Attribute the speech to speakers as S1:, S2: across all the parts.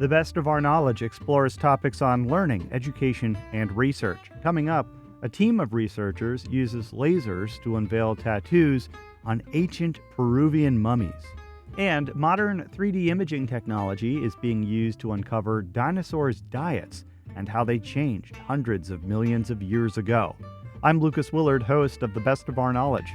S1: The Best of Our Knowledge explores topics on learning, education, and research. Coming up, a team of researchers uses lasers to unveil tattoos on ancient Peruvian mummies. And modern 3D imaging technology is being used to uncover dinosaurs' diets and how they changed hundreds of millions of years ago. I'm Lucas Willard, host of The Best of Our Knowledge.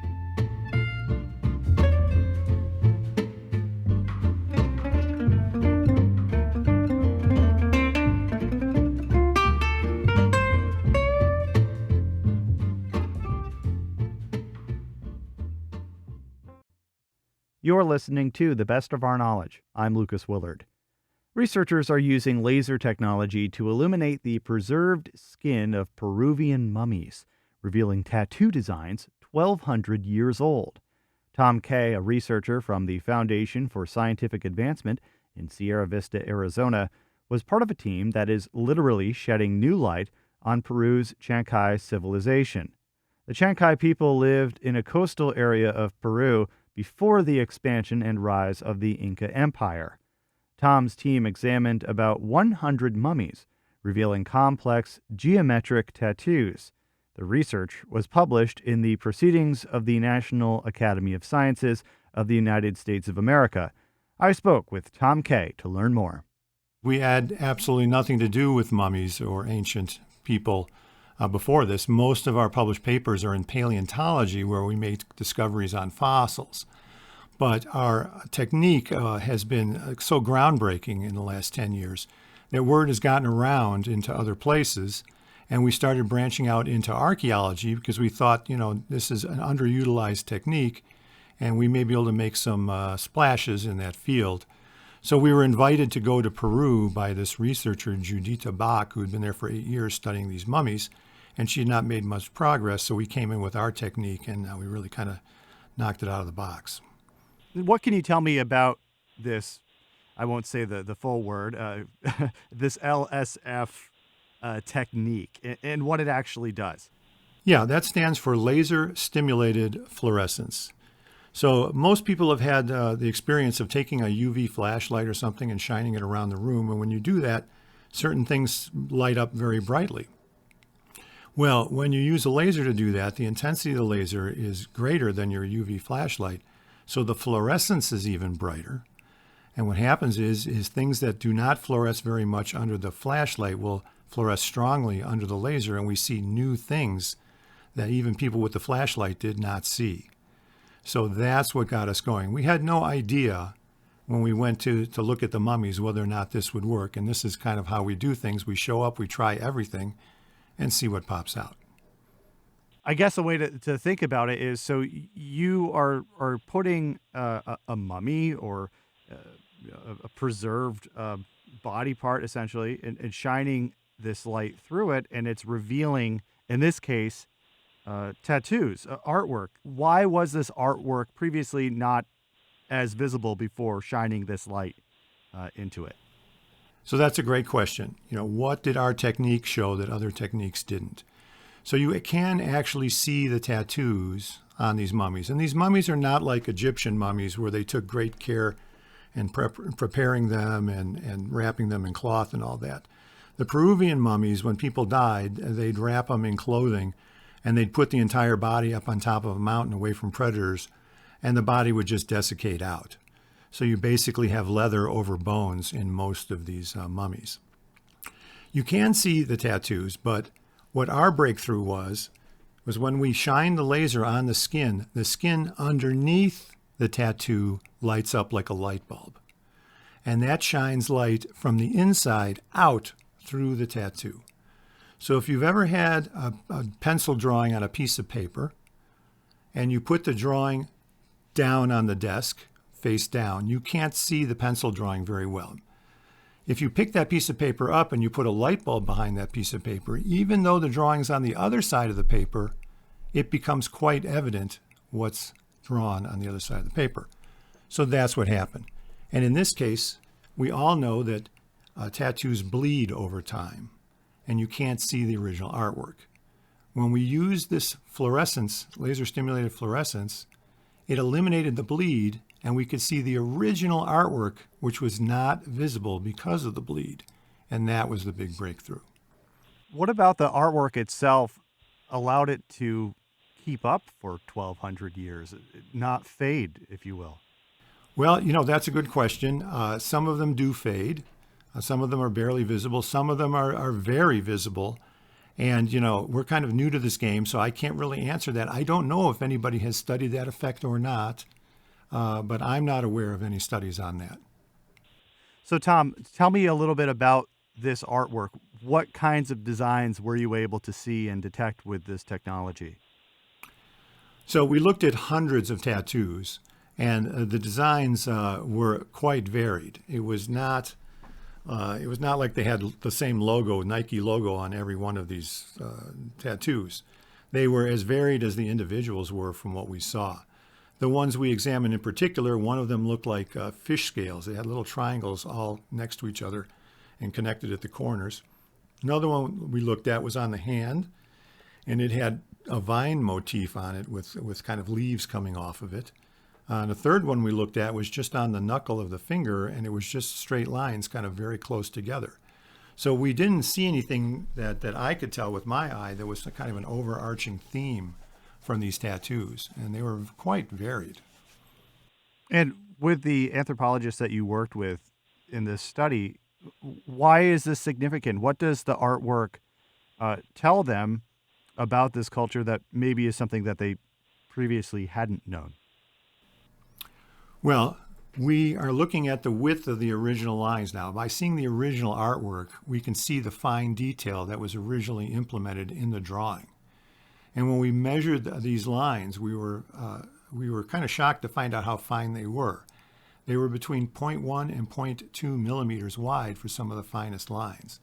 S1: You're listening to The Best of Our Knowledge. I'm Lucas Willard. Researchers are using laser technology to illuminate the preserved skin of Peruvian mummies, revealing tattoo designs 1,200 years old. Tom Kay, a researcher from the Foundation for Scientific Advancement in Sierra Vista, Arizona, was part of a team that is literally shedding new light on Peru's Chancay civilization. The Chancay people lived in a coastal area of Peru before the expansion and rise of the Inca Empire. Tom's team examined about 100 mummies, revealing complex geometric tattoos. The research was published in the Proceedings of the National Academy of Sciences of the United States of America. I spoke with Tom Kay to learn more.
S2: We had absolutely nothing to do with mummies or ancient people before this. Most of our published papers are in paleontology, where we make discoveries on fossils. But our technique has been so groundbreaking in the last 10 years that word has gotten around into other places, and we started branching out into archaeology because we thought, this is an underutilized technique, and we may be able to make some splashes in that field. So we were invited to go to Peru by this researcher, Judita Bach, who had been there for 8 years studying these mummies, and she had not made much progress, so we came in with our technique, and we really kind of knocked it out of the box.
S1: What can you tell me about this, I won't say the full word, this LSF technique and what it actually does?
S2: Yeah, that stands for laser stimulated fluorescence. So most people have had the experience of taking a UV flashlight or something and shining it around the room, and when you do that, certain things light up very brightly. Well, when you use a laser to do that, the intensity of the laser is greater than your UV flashlight, so the fluorescence is even brighter. And what happens is things that do not fluoresce very much under the flashlight will fluoresce strongly under the laser, and we see new things that even people with the flashlight did not see. So that's what got us going. We had no idea when we went to look at the mummies whether or not this would work, and this is kind of how we do things. We show up, we try everything, and see what pops out.
S1: I guess a way to think about it is, so you are putting a mummy or a preserved body part, essentially, and shining this light through it, and it's revealing, in this case, tattoos, artwork. Why was this artwork previously not as visible before shining this light into it?
S2: So that's a great question. What did our technique show that other techniques didn't? So you can actually see the tattoos on these mummies. And these mummies are not like Egyptian mummies where they took great care in preparing them and wrapping them in cloth and all that. The Peruvian mummies, when people died, they'd wrap them in clothing and they'd put the entire body up on top of a mountain away from predators, and the body would just desiccate out. So you basically have leather over bones in most of these mummies. You can see the tattoos, but what our breakthrough was when we shine the laser on the skin underneath the tattoo lights up like a light bulb. And that shines light from the inside out through the tattoo. So if you've ever had a pencil drawing on a piece of paper, and you put the drawing down on the desk, face down, you can't see the pencil drawing very well. If you pick that piece of paper up and you put a light bulb behind that piece of paper, even though the drawing's on the other side of the paper, it becomes quite evident what's drawn on the other side of the paper. So that's what happened. And in this case, we all know that tattoos bleed over time, and you can't see the original artwork. When we use this fluorescence, laser stimulated fluorescence, it eliminated the bleed, and we could see the original artwork, which was not visible because of the bleed. And that was the big breakthrough.
S1: What about the artwork itself allowed it to keep up for 1,200 years, not fade, if you will?
S2: Well, that's a good question. Some of them do fade. Some of them are barely visible. Some of them are very visible. And, we're kind of new to this game, so I can't really answer that. I don't know if anybody has studied that effect or not, but I'm not aware of any studies on that.
S1: So, Tom, tell me a little bit about this artwork. What kinds of designs were you able to see and detect with this technology?
S2: So we looked at hundreds of tattoos, and the designs were quite varied. It was not like they had the same logo, Nike logo, on every one of these tattoos. They were as varied as the individuals were from what we saw. The ones we examined in particular, one of them looked like fish scales. They had little triangles all next to each other and connected at the corners. Another one we looked at was on the hand, and it had a vine motif on it with kind of leaves coming off of it. And the third one we looked at was just on the knuckle of the finger, and it was just straight lines kind of very close together. So we didn't see anything that I could tell with my eye. There was a kind of an overarching theme from these tattoos, and they were quite varied.
S1: And with the anthropologists that you worked with in this study, why is this significant? What does the artwork tell them about this culture that maybe is something that they previously hadn't known?
S2: Well, we are looking at the width of the original lines now. By seeing the original artwork, we can see the fine detail that was originally implemented in the drawing. And when we measured these lines, we were kind of shocked to find out how fine they were. They were between 0.1 and 0.2 millimeters wide for some of the finest lines.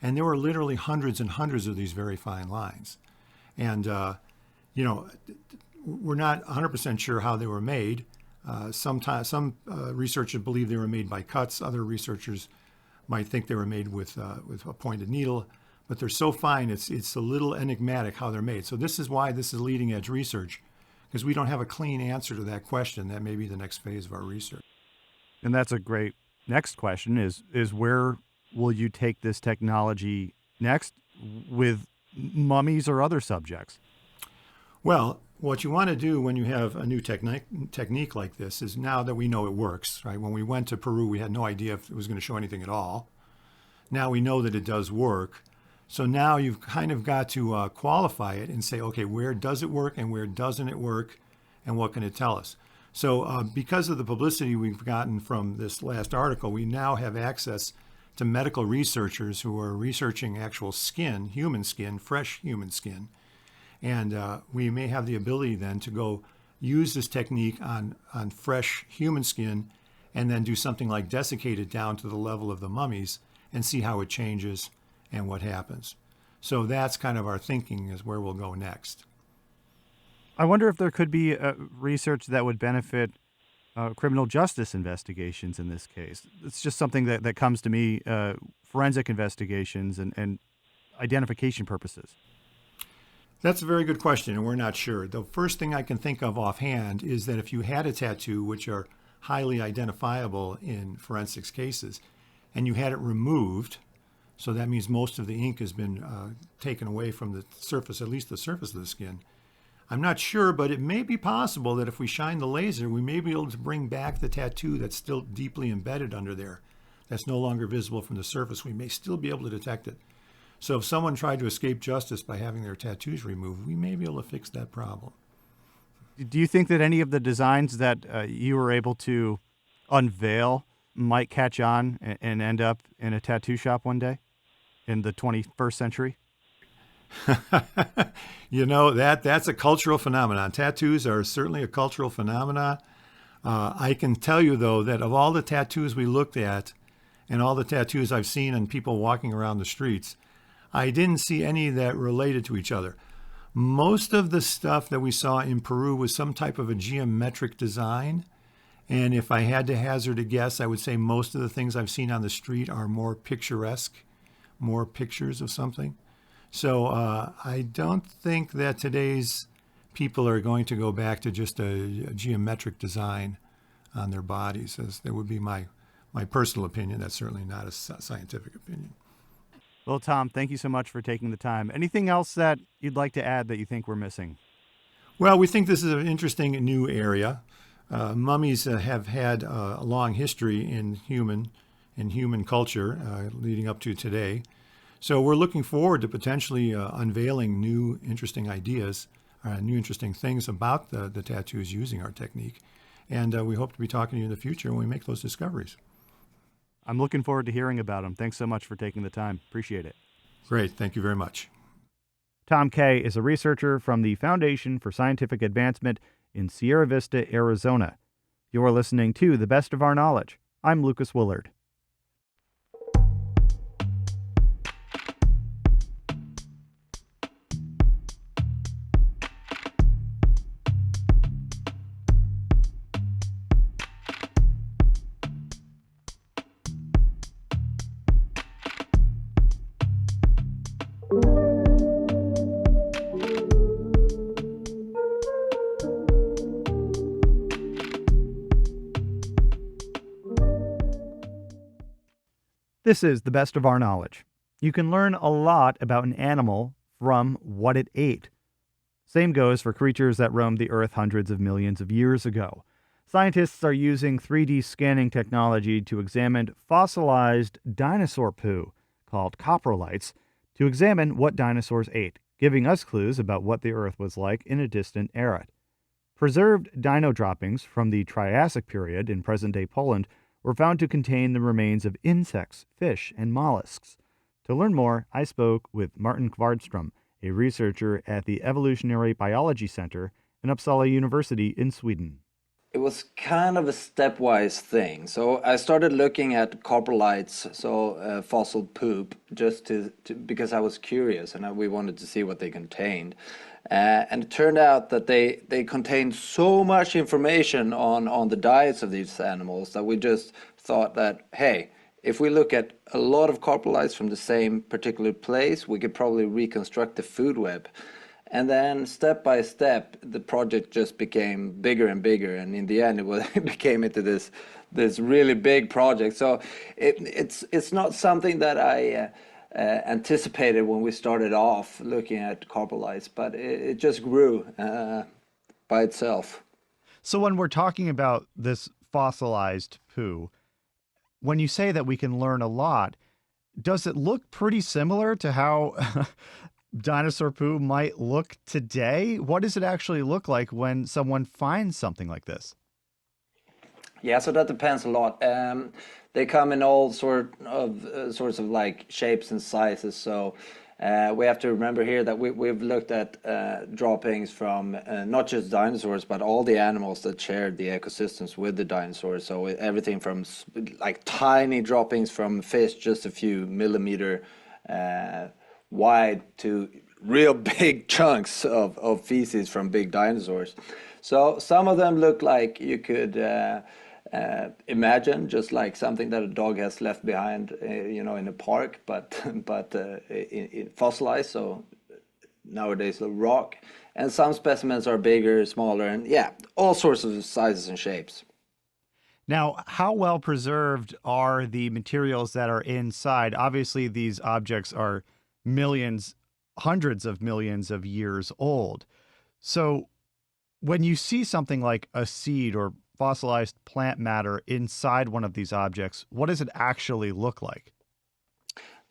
S2: And there were literally hundreds and hundreds of these very fine lines. And, we're not 100% sure how they were made. Some researchers believe they were made by cuts. Other researchers might think they were made with a pointed needle. But they're so fine, it's a little enigmatic how they're made. So this is why this is leading edge research, because we don't have a clean answer to that question. That may be the next phase of our research.
S1: And that's a great next question is where will you take this technology next with mummies or other subjects?
S2: Well, what you want to do when you have a new technique like this is, now that we know it works, right? When we went to Peru, we had no idea if it was going to show anything at all. Now we know that it does work. So now you've kind of got to qualify it and say, okay, where does it work and where doesn't it work, and what can it tell us? So because of the publicity we've gotten from this last article, we now have access to medical researchers who are researching actual skin, human skin, fresh human skin. And we may have the ability then to go use this technique on fresh human skin and then do something like desiccate it down to the level of the mummies and see how it changes and what happens. So that's kind of our thinking, is where we'll go next.
S1: I wonder if there could be research that would benefit criminal justice investigations in this case. It's just something that comes to me, forensic investigations and identification purposes.
S2: That's a very good question, and we're not sure. The first thing I can think of offhand is that if you had a tattoo, which are highly identifiable in forensics cases, and you had it removed, so that means most of the ink has been taken away from the surface, at least the surface of the skin. I'm not sure, but it may be possible that if we shine the laser, we may be able to bring back the tattoo that's still deeply embedded under there, that's no longer visible from the surface. We may still be able to detect it. So if someone tried to escape justice by having their tattoos removed, we may be able to fix that problem.
S1: Do you think that any of the designs that you were able to unveil might catch on and end up in a tattoo shop one day in the 21st century?
S2: That's a cultural phenomenon. Tattoos are certainly a cultural phenomenon. I can tell you, though, that of all the tattoos we looked at and all the tattoos I've seen on people walking around the streets, I didn't see any that related to each other. Most of the stuff that we saw in Peru was some type of a geometric design. And if I had to hazard a guess, I would say most of the things I've seen on the street are more picturesque, more pictures of something. So I don't think that today's people are going to go back to just a geometric design on their bodies. As that would be my personal opinion. That's certainly not a scientific opinion.
S1: Well, Tom, thank you so much for taking the time. Anything else that you'd like to add that you think we're missing?
S2: Well, we think this is an interesting new area. Mummies have had a long history in human culture leading up to today. So we're looking forward to potentially unveiling new interesting ideas, new interesting things about the tattoos using our technique. And we hope to be talking to you in the future when we make those discoveries.
S1: I'm looking forward to hearing about them. Thanks so much for taking the time. Appreciate it.
S2: Great. Thank you very much.
S1: Tom Kay is a researcher from the Foundation for Scientific Advancement in Sierra Vista, Arizona. You're listening to The Best of Our Knowledge. I'm Lucas Willard. This is The Best of Our Knowledge. You can learn a lot about an animal from what it ate. Same goes for creatures that roamed the Earth hundreds of millions of years ago. Scientists are using 3D scanning technology to examine fossilized dinosaur poo, called coprolites, to examine what dinosaurs ate, giving us clues about what the Earth was like in a distant era. Preserved dino droppings from the Triassic period in present-day Poland were found to contain the remains of insects, fish, and mollusks. To learn more, I spoke with Martin Kvardstrom, a researcher at the Evolutionary Biology Center in Uppsala University in Sweden.
S3: It was kind of a stepwise thing. So I started looking at coprolites, so fossil poop, just to because I was curious and we wanted to see what they contained. And it turned out that they contained so much information on the diets of these animals that we just thought that, hey, if we look at a lot of coprolites from the same particular place, we could probably reconstruct the food web. And then step by step, the project just became bigger and bigger. And in the end, it became into this really big project. So it's not something that I anticipated when we started off looking at coprolites, but it just grew by itself.
S1: So when we're talking about this fossilized poo, when you say that we can learn a lot, does it look pretty similar to how dinosaur poo might look today? What does it actually look like when someone finds something like this?
S3: Yeah, so that depends a lot. They come in all sorts of like shapes and sizes. So we have to remember here that we've looked at droppings from not just dinosaurs, but all the animals that shared the ecosystems with the dinosaurs. So everything from like tiny droppings from fish, just a few millimeter wide, to real big chunks of feces from big dinosaurs. So some of them look like you could imagine just like something that a dog has left behind, in a park, but in fossilized, so nowadays a rock. And some specimens are bigger, smaller, and yeah, all sorts of sizes and shapes.
S1: Now, how well preserved are the materials that are inside? Obviously, these objects are millions, hundreds of millions of years old. So when you see something like a seed or fossilized plant matter inside one of these objects, what does it actually look like?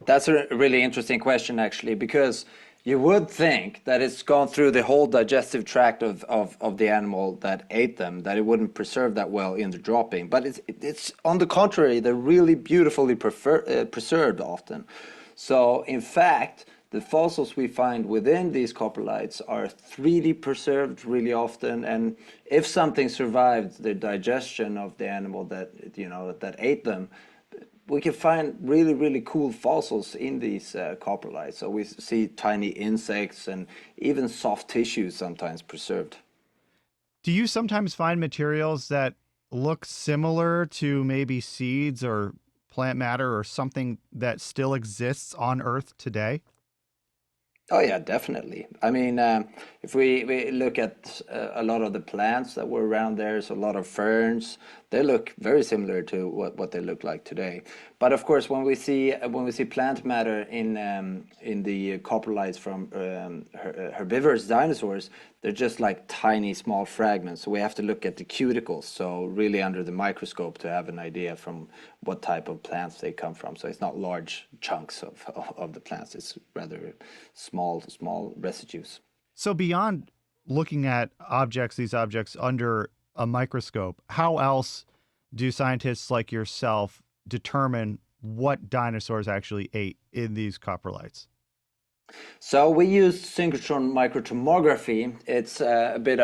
S3: That's a really interesting question, actually, because you would think that it's gone through the whole digestive tract of the animal that ate them, that it wouldn't preserve that well in the dropping. But it's on the contrary, they're really beautifully preserved often. So, in fact, the fossils we find within these coprolites are 3D preserved really often, and if something survived the digestion of the animal that ate them, we can find really, really cool fossils in these coprolites. So we see tiny insects and even soft tissues sometimes preserved.
S1: Do you sometimes find materials that look similar to maybe seeds or plant matter or something that still exists on Earth today?
S3: Oh yeah, definitely. I mean, if we look at a lot of the plants that were around there, so a lot of ferns, they look very similar to what they look like today. But of course, when we see plant matter in the coprolites from herbivorous dinosaurs, they're just like tiny small fragments. So we have to look at the cuticles, so really under the microscope to have an idea from what type of plants they come from. So it's not large chunks of the plants. It's rather small residues.
S1: So beyond looking at these objects under a microscope, how else do scientists like yourself determine what dinosaurs actually ate in these coprolites?
S3: So we use synchrotron microtomography. It's a bit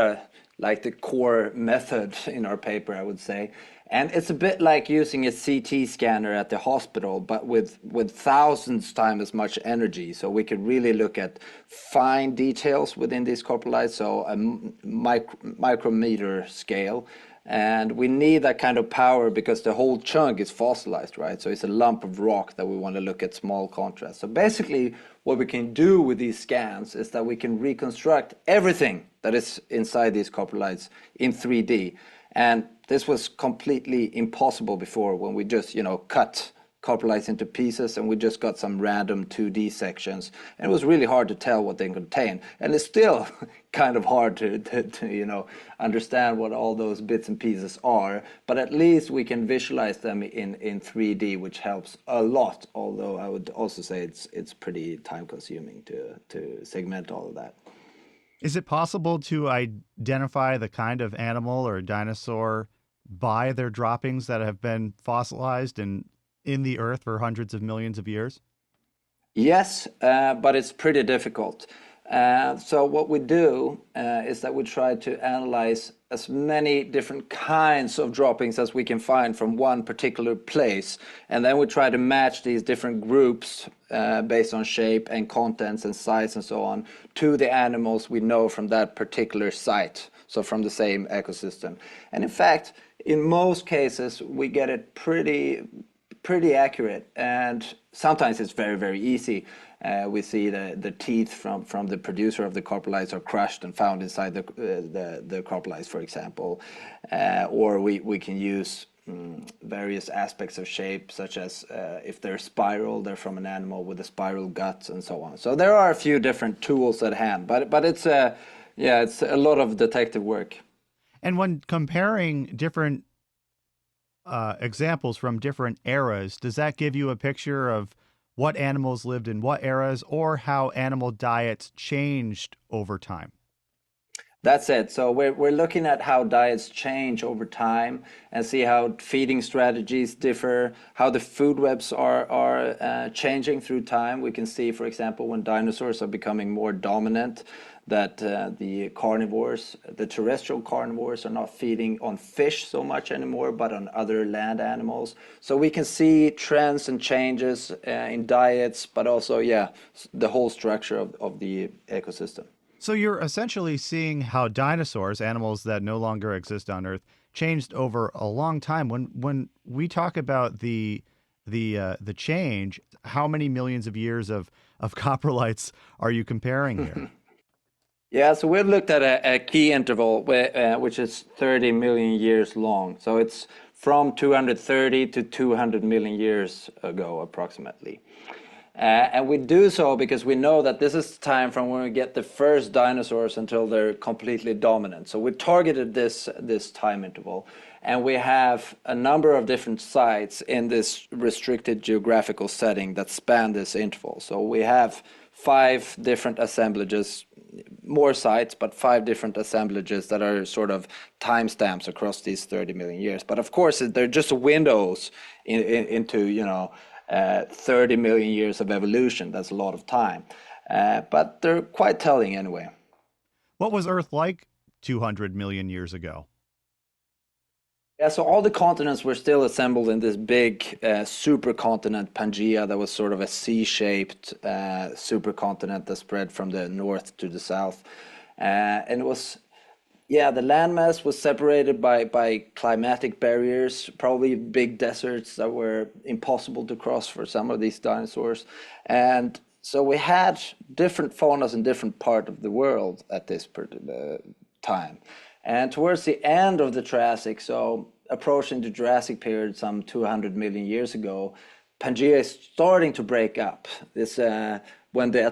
S3: like the core method in our paper, I would say. And it's a bit like using a CT scanner at the hospital, but with thousands times as much energy. So we can really look at fine details within these coprolites, so a micrometer scale. And we need that kind of power because the whole chunk is fossilized, right? So it's a lump of rock that we want to look at small contrast. So basically, what we can do with these scans is that we can reconstruct everything that is inside these coprolites in 3D. And this was completely impossible before when we just, cut coprolites into pieces and we just got some random 2D sections. And it was really hard to tell what they contain. And it's still kind of hard to understand what all those bits and pieces are. But at least we can visualize them in 3D, which helps a lot. Although I would also say it's pretty time consuming to segment all of that.
S1: Is it possible to identify the kind of animal or dinosaur by their droppings that have been fossilized and in the earth for hundreds of millions of years?
S3: Yes, but it's pretty difficult. So what we do is that we try to analyze as many different kinds of droppings as we can find from one particular place, and then we try to match these different groups based on shape and contents and size and so on to the animals we know from that particular site, so from the same ecosystem. And in fact, in most cases, we get it pretty accurate, and sometimes it's very easy. We see the teeth from the producer of the coprolites are crushed and found inside the coprolites, for example, or we can use various aspects of shape, such as if they're spiral, they're from an animal with a spiral gut, and so on. So there are a few different tools at hand, but it's it's a lot of detective work.
S1: And when comparing different examples from different eras, does that give you a picture of what animals lived in what eras or how animal diets changed over time?
S3: That's it. So we're looking at how diets change over time and see how feeding strategies differ, how the food webs are changing through time. We can see, for example, when dinosaurs are becoming more dominant, that the carnivores, the terrestrial carnivores, are not feeding on fish so much anymore, but on other land animals. So we can see trends and changes in diets, but also, the whole structure of the ecosystem.
S1: So you're essentially seeing how dinosaurs, animals that no longer exist on Earth, changed over a long time. When we talk about the change, how many millions of years of coprolites are you comparing here?
S3: Yeah, so we've looked at a key interval which is 30 million years long. So it's from 230 to 200 million years ago, approximately. And we do so because we know that this is the time from when we get the first dinosaurs until they're completely dominant. So we targeted this time interval, and we have a number of different sites in this restricted geographical setting that span this interval. So we have 5 different assemblages, more sites, but 5 different assemblages that are sort of timestamps across these 30 million years. But of course, they're just windows into 30 million years of evolution. That's a lot of time, but they're quite telling anyway.
S1: What was Earth like 200 million years ago?
S3: Yeah, so all the continents were still assembled in this big supercontinent Pangea that was sort of a C-shaped supercontinent that spread from the north to the south. And it was, the landmass was separated by climatic barriers, probably big deserts that were impossible to cross for some of these dinosaurs. And So we had different faunas in different part of the world at this time. And towards the end of the Triassic, so approaching the Jurassic period some 200 million years ago, Pangea is starting to break up. This when the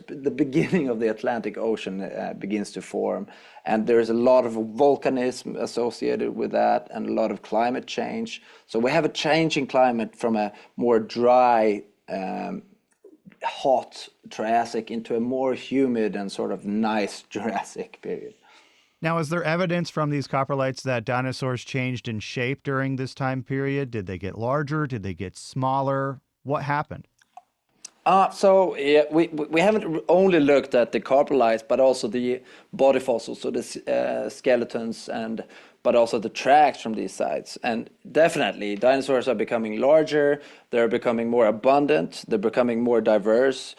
S3: the beginning of the Atlantic Ocean begins to form, and there's a lot of volcanism associated with that, and a lot of climate change. So we have a change in climate from a more dry, hot Triassic into a more humid and sort of nice Jurassic period.
S1: Now, is there evidence from these coprolites that dinosaurs changed in shape during this time period? Did they get larger? Did they get smaller? What happened?
S3: So yeah, we haven't only looked at the coprolites, but also the body fossils, so the skeletons, and but also the tracks from these sites. And definitely, dinosaurs are becoming larger. They're becoming more abundant. They're becoming more diverse.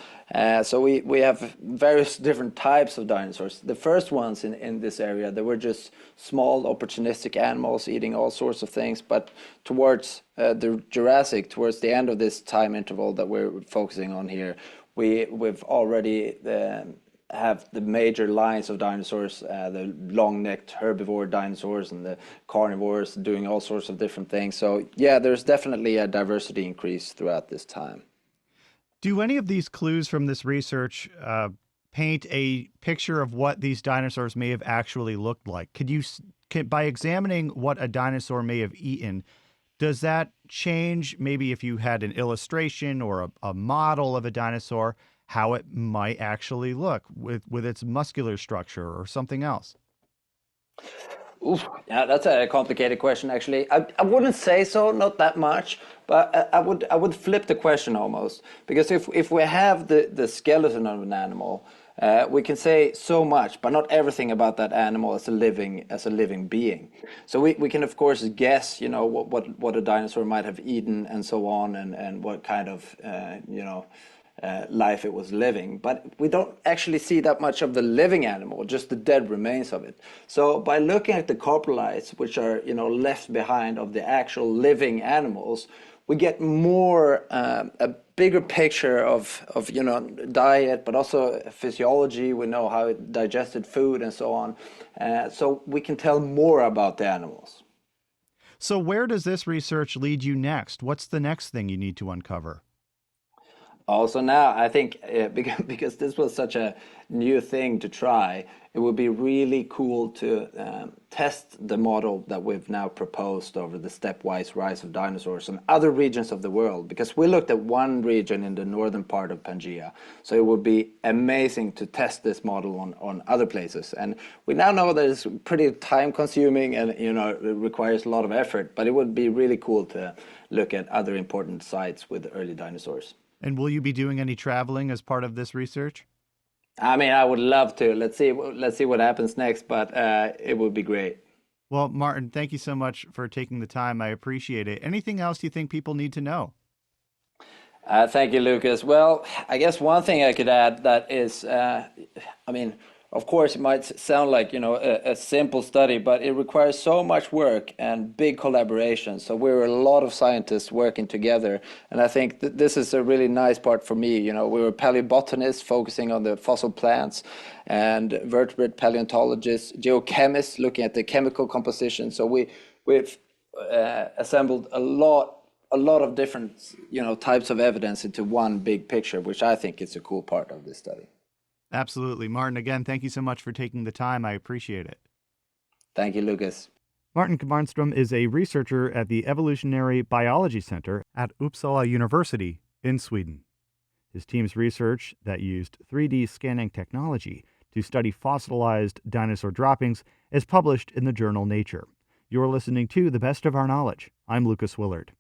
S3: So we have various different types of dinosaurs. The first ones in this area, they were just small opportunistic animals eating all sorts of things. But towards the Jurassic, towards the end of this time interval that we're focusing on here, we've already have the major lines of dinosaurs, the long-necked herbivore dinosaurs and the carnivores doing all sorts of different things. So yeah, there's definitely a diversity increase throughout this time.
S1: Do any of these clues from this research paint a picture of what these dinosaurs may have actually looked like? By examining what a dinosaur may have eaten, does that change maybe if you had an illustration or a model of a dinosaur, how it might actually look with its muscular structure or something else?
S3: Oof, yeah, that's a complicated question, actually. I wouldn't say so, not that much, but I would flip the question almost, because if we have the skeleton of an animal, we can say so much, but not everything about that animal as a living being. So we can of course guess, what a dinosaur might have eaten and so on, and what kind of life it was living, but we don't actually see that much of the living animal, just the dead remains of it. So by looking at the coprolites, which are left behind of the actual living animals, we get more a bigger picture of diet, but also physiology. We know how it digested food and so on, so we can tell more about the animals.
S1: So where does this research lead you next? What's the next thing you need to uncover?
S3: Also now, I think because this was such a new thing to try, it would be really cool to test the model that we've now proposed over the stepwise rise of dinosaurs in other regions of the world. Because we looked at one region in the northern part of Pangaea, so it would be amazing to test this model on other places. And we now know that it's pretty time-consuming and it requires a lot of effort, but it would be really cool to look at other important sites with early dinosaurs.
S1: And will you be doing any traveling as part of this research?
S3: I mean, I would love to. Let's see what happens next, but it would be great.
S1: Well, Martin, thank you so much for taking the time. I appreciate it. Anything else you think people need to know?
S3: Thank you, Lucas. Well, I guess one thing I could add that is, of course, it might sound like, a simple study, but it requires so much work and big collaboration. So we're a lot of scientists working together. And I think this is a really nice part for me. We were paleobotanists focusing on the fossil plants, and vertebrate paleontologists, geochemists looking at the chemical composition. So we've assembled a lot of different, types of evidence into one big picture, which I think is a cool part of this study.
S1: Absolutely. Martin, again, thank you so much for taking the time. I appreciate it.
S3: Thank you, Lucas.
S1: Martin Kvarnström is a researcher at the Evolutionary Biology Center at Uppsala University in Sweden. His team's research that used 3D scanning technology to study fossilized dinosaur droppings is published in the journal Nature. You're listening to The Best of Our Knowledge. I'm Lucas Willard.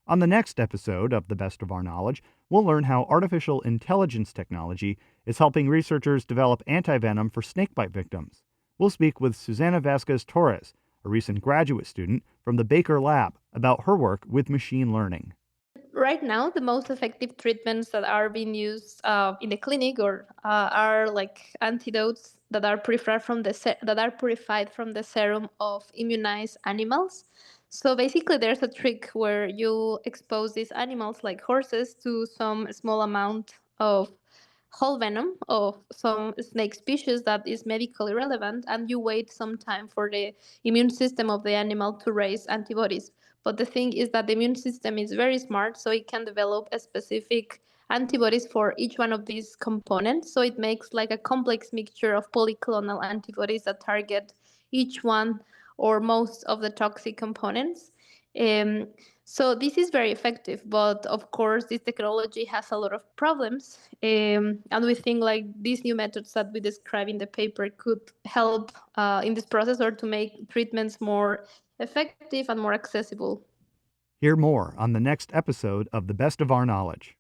S1: On the next episode of The Best of Our Knowledge, we'll learn how artificial intelligence technology is helping researchers develop antivenom for snakebite victims. We'll speak with Susana Vasquez Torres, a recent graduate student from the Baker Lab, about her work with machine learning.
S4: Right now, the most effective treatments that are being used in the clinic are like antidotes that are purified from the serum of immunized animals. So basically, there's a trick where you expose these animals, like horses, to some small amount of whole venom of some snake species that is medically relevant, and you wait some time for the immune system of the animal to raise antibodies. But the thing is that the immune system is very smart, so it can develop a specific antibodies for each one of these components. So it makes like a complex mixture of polyclonal antibodies that target each one or most of the toxic components. Um, so this is very effective, but of course, this technology has a lot of problems, and we think like these new methods that we describe in the paper could help in this process, or to make treatments more effective and more accessible.
S1: Hear more on the next episode of The Best of Our Knowledge.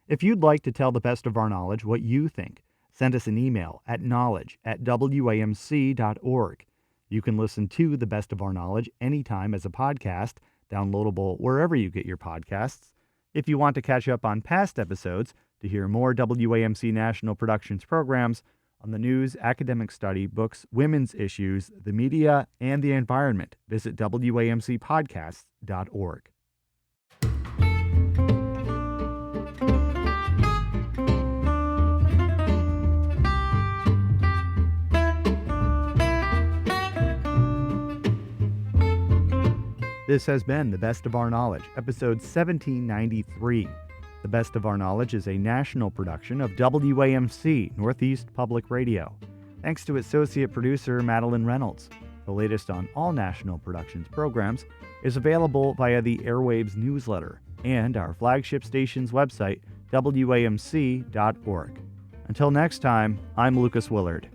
S1: If you'd like to tell The Best of Our Knowledge what you think, send us an email at knowledge@wamc.org. You can listen to The Best of Our Knowledge anytime as a podcast, downloadable wherever you get your podcasts. If you want to catch up on past episodes, to hear more WAMC National Productions programs on the news, academic study, books, women's issues, the media, and the environment, visit wamcpodcasts.org. This has been The Best of Our Knowledge, episode 1793. The Best of Our Knowledge is a national production of WAMC, Northeast Public Radio. Thanks to associate producer Madeline Reynolds. The latest on all National Productions programs is available via the Airwaves newsletter and our flagship station's website, wamc.org. Until next time, I'm Lucas Willard.